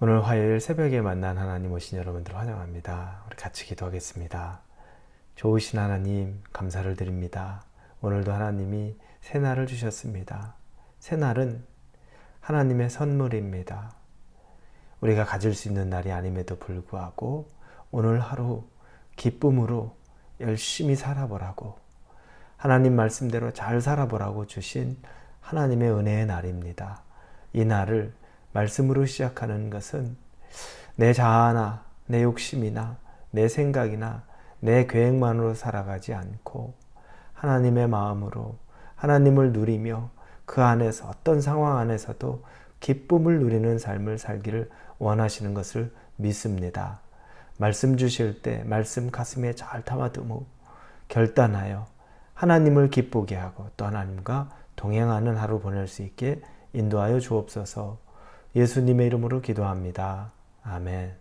오늘 화요일 새벽에 만난 하나님 오신 여러분들 환영합니다. 우리 같이 기도하겠습니다. 좋으신 하나님 감사를 드립니다. 오늘도 하나님이 새날을 주셨습니다. 새날은 하나님의 선물입니다. 우리가 가질 수 있는 날이 아님에도 불구하고 오늘 하루 기쁨으로 열심히 살아보라고, 하나님 말씀대로 잘 살아보라고 주신 하나님의 은혜의 날입니다. 이 날을 말씀으로 시작하는 것은 내 자아나 내 욕심이나 내 생각이나 내 계획만으로 살아가지 않고 하나님의 마음으로 하나님을 누리며 그 안에서 어떤 상황 안에서도 기쁨을 누리는 삶을 살기를 원하시는 것을 믿습니다. 말씀 주실 때 말씀 가슴에 잘 담아두고 결단하여 하나님을 기쁘게 하고 또 하나님과 동행하는 하루 보낼 수 있게 인도하여 주옵소서. 예수님의 이름으로 기도합니다. 아멘.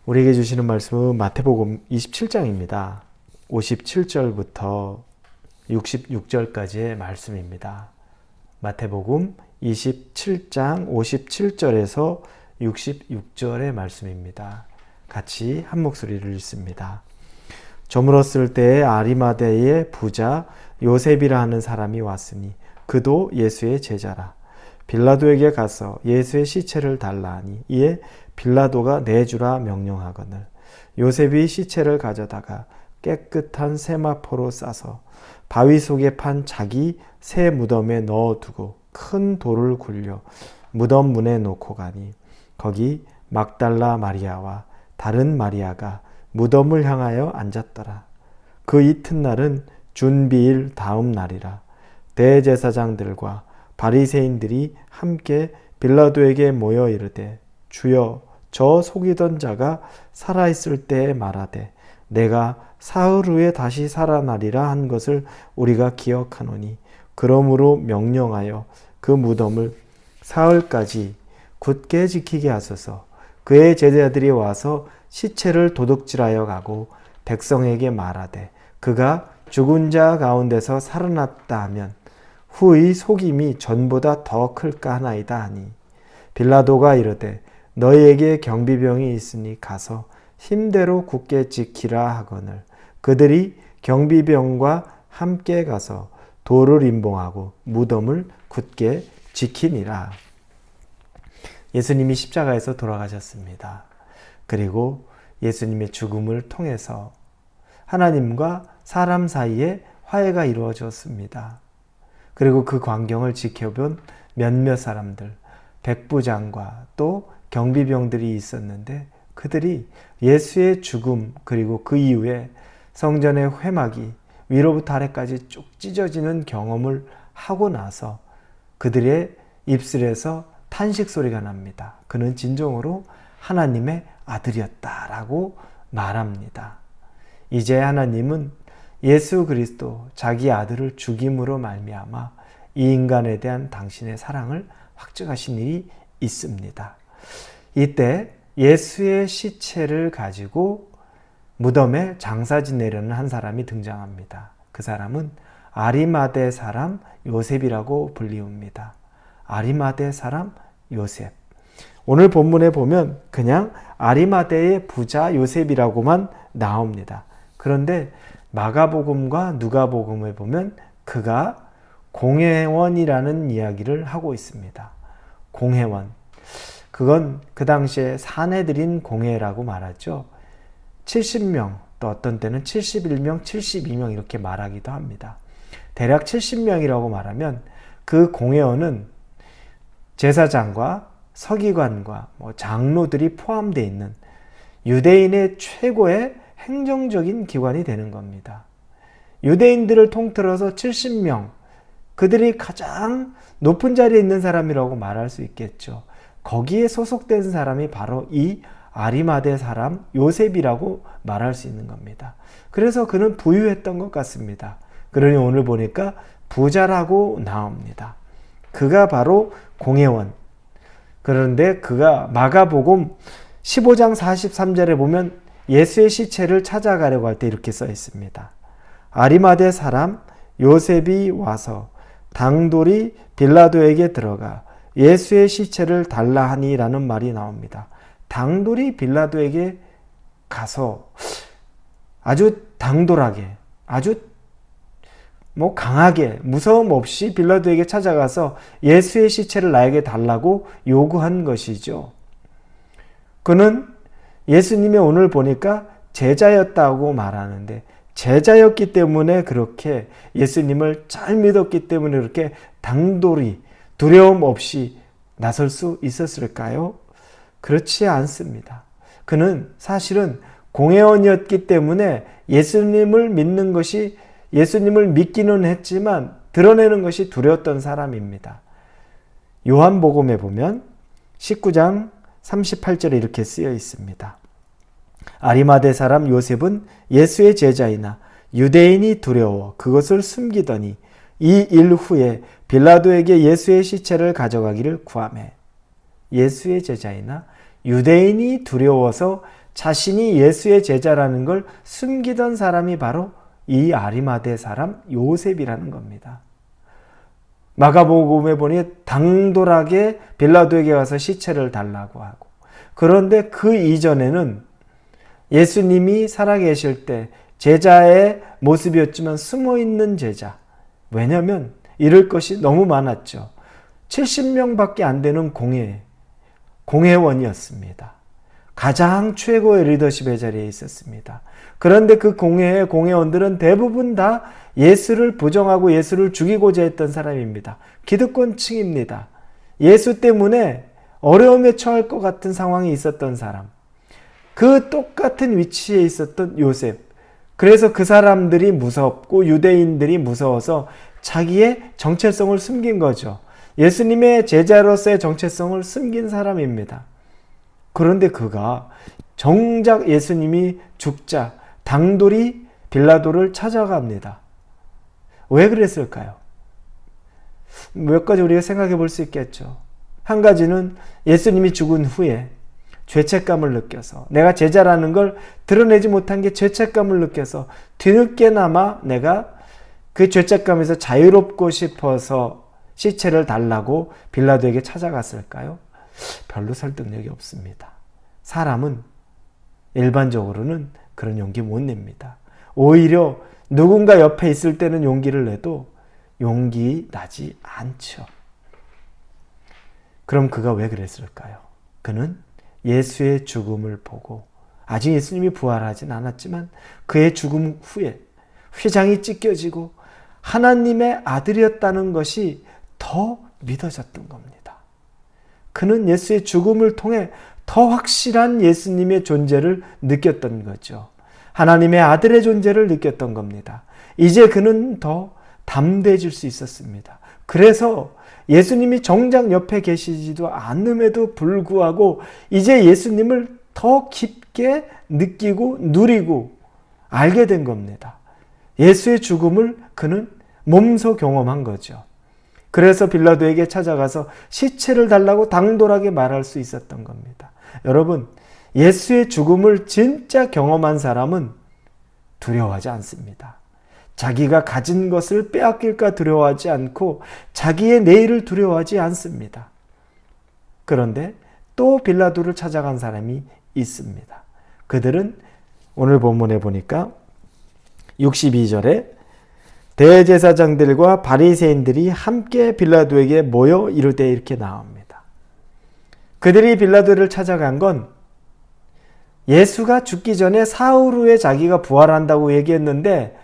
우리에게 주시는 말씀은 마태복음 27장입니다. 57절부터 66절까지의 말씀입니다. 마태복음 27장 57절에서 66절의 말씀입니다. 같이 한 목소리를 읽습니다. 저물었을 때에 아리마대의 부자 요셉이라 하는 사람이 왔으니 그도 예수의 제자라. 빌라도에게 가서 예수의 시체를 달라 하니 이에 빌라도가 내주라 명령하거늘 요셉이 시체를 가져다가 깨끗한 세마포로 싸서 바위 속에 판 자기 새 무덤에 넣어두고 큰 돌을 굴려 무덤 문에 놓고 가니 거기 막달라 마리아와 다른 마리아가 무덤을 향하여 앉았더라. 그 이튿날은 준비일 다음 날이라. 대제사장들과 바리새인들이 함께 빌라도에게 모여 이르되 주여 저 속이던 자가 살아있을 때에 말하되 내가 사흘 후에 다시 살아나리라 한 것을 우리가 기억하노니 그러므로 명령하여 그 무덤을 사흘까지 굳게 지키게 하소서. 그의 제자들이 와서 시체를 도둑질하여 가고 백성에게 말하되 그가 죽은 자 가운데서 살아났다 하면 후의 속임이 전보다 더 클까 하나이다 하니 빌라도가 이르되 너희에게 경비병이 있으니 가서 힘대로 굳게 지키라 하거늘 그들이 경비병과 함께 가서 돌을 임봉하고 무덤을 굳게 지키니라. 예수님이 십자가에서 돌아가셨습니다. 그리고 예수님의 죽음을 통해서 하나님과 사람 사이에 화해가 이루어졌습니다. 그리고 그 광경을 지켜본 몇몇 사람들, 백부장과 또 경비병들이 있었는데 그들이 예수의 죽음 그리고 그 이후에 성전의 회막이 위로부터 아래까지 쭉 찢어지는 경험을 하고 나서 그들의 입술에서 탄식 소리가 납니다. 그는 진정으로 하나님의 아들이었다라고 말합니다. 이제 하나님은 예수 그리스도 자기 아들을 죽임으로 말미암아 이 인간에 대한 당신의 사랑을 확증하신 일이 있습니다. 이때 예수의 시체를 가지고 무덤에 장사 지내려는 한 사람이 등장합니다. 그 사람은 아리마대 사람 요셉이라고 불리웁니다. 아리마대 사람 요셉. 오늘 본문에 보면 그냥 아리마대의 부자 요셉이라고만 나옵니다. 그런데 마가복음과 누가복음에 보면 그가 공회원이라는 이야기를 하고 있습니다. 공회원. 그건 그 당시에 사내들인 공회라고 말하죠. 70명, 또 어떤 때는 71명, 72명 이렇게 말하기도 합니다. 대략 70명이라고 말하면 그 공회원은 제사장과 서기관과 장로들이 포함되어 있는 유대인의 최고의 행정적인 기관이 되는 겁니다. 유대인들을 통틀어서 70명, 그들이 가장 높은 자리에 있는 사람이라고 말할 수 있겠죠. 거기에 소속된 사람이 바로 이 아리마대 사람 요셉이라고 말할 수 있는 겁니다. 그래서 그는 부유했던 것 같습니다. 그러니 오늘 보니까 부자라고 나옵니다. 그가 바로 공회원. 그런데 그가 마가복음 15장 43절에 보면 예수의 시체를 찾아가려고 할 때 이렇게 써 있습니다. 아리마대 사람 요셉이 와서 당돌이 빌라도에게 들어가 예수의 시체를 달라 하니라는 말이 나옵니다. 당돌이 빌라도에게 가서 아주 당돌하게, 아주 강하게, 무서움 없이 빌라도에게 찾아가서 예수의 시체를 나에게 달라고 요구한 것이죠. 그는 예수님이 오늘 보니까 제자였다고 말하는데, 제자였기 때문에 그렇게 예수님을 잘 믿었기 때문에 그렇게 당돌이, 두려움 없이 나설 수 있었을까요? 그렇지 않습니다. 그는 사실은 공회원이었기 때문에 예수님을 믿는 것이, 예수님을 믿기는 했지만 드러내는 것이 두려웠던 사람입니다. 요한복음에 보면 19장 38절에 이렇게 쓰여 있습니다. 아리마대 사람 요셉은 예수의 제자이나 유대인이 두려워 그것을 숨기더니 이 일 후에 빌라도에게 예수의 시체를 가져가기를 구하매. 예수의 제자이나 유대인이 두려워서 자신이 예수의 제자라는 걸 숨기던 사람이 바로 이 아리마대 사람 요셉이라는 겁니다. 마가복음에 보니 당돌하게 빌라도에게 가서 시체를 달라고 하고, 그런데 그 이전에는 예수님이 살아계실 때 제자의 모습이었지만 숨어있는 제자. 왜냐하면 잃을 것이 너무 많았죠. 70명밖에 안 되는 공회원이었습니다. 가장 최고의 리더십의 자리에 있었습니다. 그런데 그 공회의 공회원들은 대부분 다 예수를 부정하고 예수를 죽이고자 했던 사람입니다. 기득권층입니다. 예수 때문에 어려움에 처할 것 같은 상황이 있었던 사람. 그 똑같은 위치에 있었던 요셉. 그래서 그 사람들이 무섭고 유대인들이 무서워서 자기의 정체성을 숨긴 거죠. 예수님의 제자로서의 정체성을 숨긴 사람입니다. 그런데 그가 정작 예수님이 죽자 당돌이 빌라도를 찾아갑니다. 왜 그랬을까요? 몇 가지 우리가 생각해 볼 수 있겠죠. 한 가지는 예수님이 죽은 후에 죄책감을 느껴서, 내가 제자라는 걸 드러내지 못한 게 죄책감을 느껴서 뒤늦게나마 내가 그 죄책감에서 자유롭고 싶어서 시체를 달라고 빌라도에게 찾아갔을까요? 별로 설득력이 없습니다. 사람은 일반적으로는 그런 용기 못 냅니다. 오히려 누군가 옆에 있을 때는 용기를 내도 용기 나지 않죠. 그럼 그가 왜 그랬을까요? 그는 예수의 죽음을 보고, 아직 예수님이 부활하진 않았지만 그의 죽음 후에 휘장이 찢겨지고 하나님의 아들이었다는 것이 더 믿어졌던 겁니다. 그는 예수의 죽음을 통해 더 확실한 예수님의 존재를 느꼈던 거죠. 하나님의 아들의 존재를 느꼈던 겁니다. 이제 그는 더 담대해질 수 있었습니다. 그래서 예수님이 정작 옆에 계시지도 않음에도 불구하고 이제 예수님을 더 깊게 느끼고 누리고 알게 된 겁니다. 예수의 죽음을 그는 몸소 경험한 거죠. 그래서 빌라도에게 찾아가서 시체를 달라고 당돌하게 말할 수 있었던 겁니다. 여러분, 예수의 죽음을 진짜 경험한 사람은 두려워하지 않습니다. 자기가 가진 것을 빼앗길까 두려워하지 않고 자기의 내일을 두려워하지 않습니다. 그런데 또 빌라도를 찾아간 사람이 있습니다. 그들은 오늘 본문에 보니까 62절에 대제사장들과 바리새인들이 함께 빌라도에게 모여 이르되 이렇게 나옵니다. 그들이 빌라도를 찾아간 건 예수가 죽기 전에 사흘 후에 자기가 부활한다고 얘기했는데,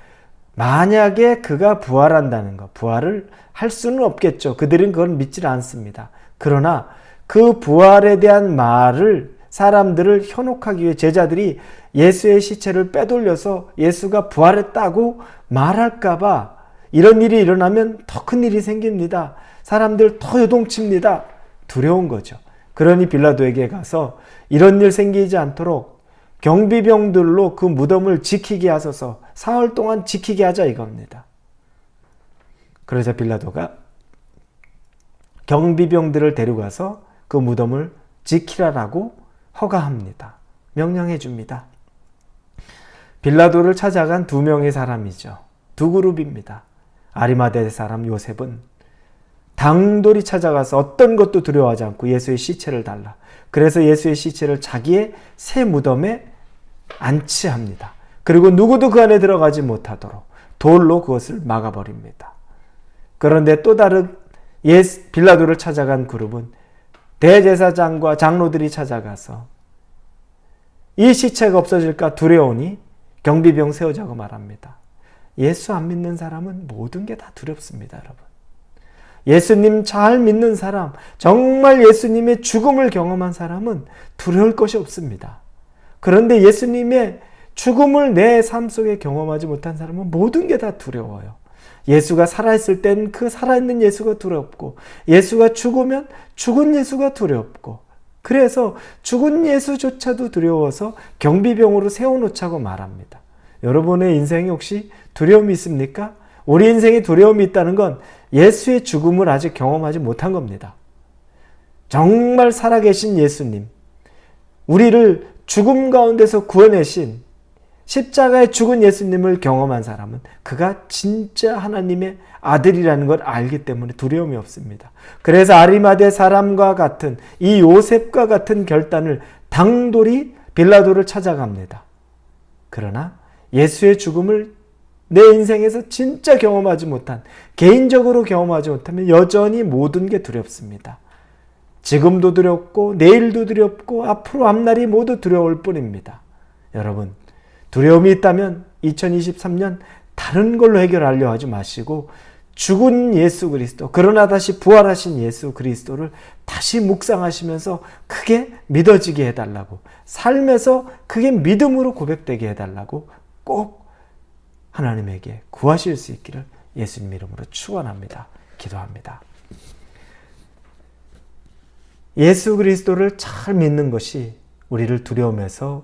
만약에 그가 부활한다는 것, 부활을 할 수는 없겠죠. 그들은 그걸 믿지 않습니다. 그러나 그 부활에 대한 말을, 사람들을 현혹하기 위해 제자들이 예수의 시체를 빼돌려서 예수가 부활했다고 말할까봐, 이런 일이 일어나면 더 큰 일이 생깁니다. 사람들 더 요동칩니다. 두려운 거죠. 그러니 빌라도에게 가서 이런 일 생기지 않도록 경비병들로 그 무덤을 지키게 하소서, 사흘 동안 지키게 하자 이겁니다. 그러자 빌라도가 경비병들을 데려가서 그 무덤을 지키라라고 허가합니다. 명령해 줍니다. 빌라도를 찾아간 두 명의 사람이죠. 두 그룹입니다. 아리마대 사람 요셉은 당돌이 찾아가서 어떤 것도 두려워하지 않고 예수의 시체를 달라. 그래서 예수의 시체를 자기의 새 무덤에 안치합니다. 그리고 누구도 그 안에 들어가지 못하도록 돌로 그것을 막아버립니다. 그런데 또 다른 빌라도를 찾아간 그룹은 대제사장과 장로들이 찾아가서 이 시체가 없어질까 두려우니 경비병 세우자고 말합니다. 예수 안 믿는 사람은 모든 게 다 두렵습니다, 여러분. 예수님 잘 믿는 사람, 정말 예수님의 죽음을 경험한 사람은 두려울 것이 없습니다. 그런데 예수님의 죽음을 내 삶 속에 경험하지 못한 사람은 모든 게 다 두려워요. 예수가 살아있을 땐 그 살아있는 예수가 두렵고, 예수가 죽으면 죽은 예수가 두렵고, 그래서 죽은 예수조차도 두려워서 경비병으로 세워놓자고 말합니다. 여러분의 인생에 혹시 두려움이 있습니까? 우리 인생에 두려움이 있다는 건 예수의 죽음을 아직 경험하지 못한 겁니다. 정말 살아계신 예수님, 우리를 죽음 가운데서 구해내신 십자가에 죽은 예수님을 경험한 사람은 그가 진짜 하나님의 아들이라는 걸 알기 때문에 두려움이 없습니다. 그래서 아리마대 사람과 같은 이 요셉과 같은 결단을 당돌이 빌라도를 찾아갑니다. 그러나 예수의 죽음을 내 인생에서 진짜 경험하지 못한, 개인적으로 경험하지 못하면 여전히 모든 게 두렵습니다. 지금도 두렵고 내일도 두렵고 앞으로 앞날이 모두 두려울 뿐입니다. 여러분, 두려움이 있다면 2023년 다른 걸로 해결하려 하지 마시고 죽은 예수 그리스도, 그러나 다시 부활하신 예수 그리스도를 다시 묵상하시면서 크게 믿어지게 해달라고, 삶에서 그게 믿음으로 고백되게 해달라고 꼭 하나님에게 구하실 수 있기를 예수님 이름으로 축원합니다. 기도합니다. 예수 그리스도를 잘 믿는 것이 우리를 두려움에서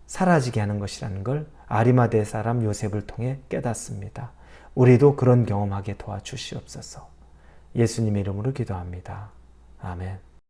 사라지게 하는 것이라는 걸 아리마대 사람 요셉을 통해 깨닫습니다. 우리도 그런 경험하게 도와주시옵소서. 예수님의 이름으로 기도합니다. 아멘.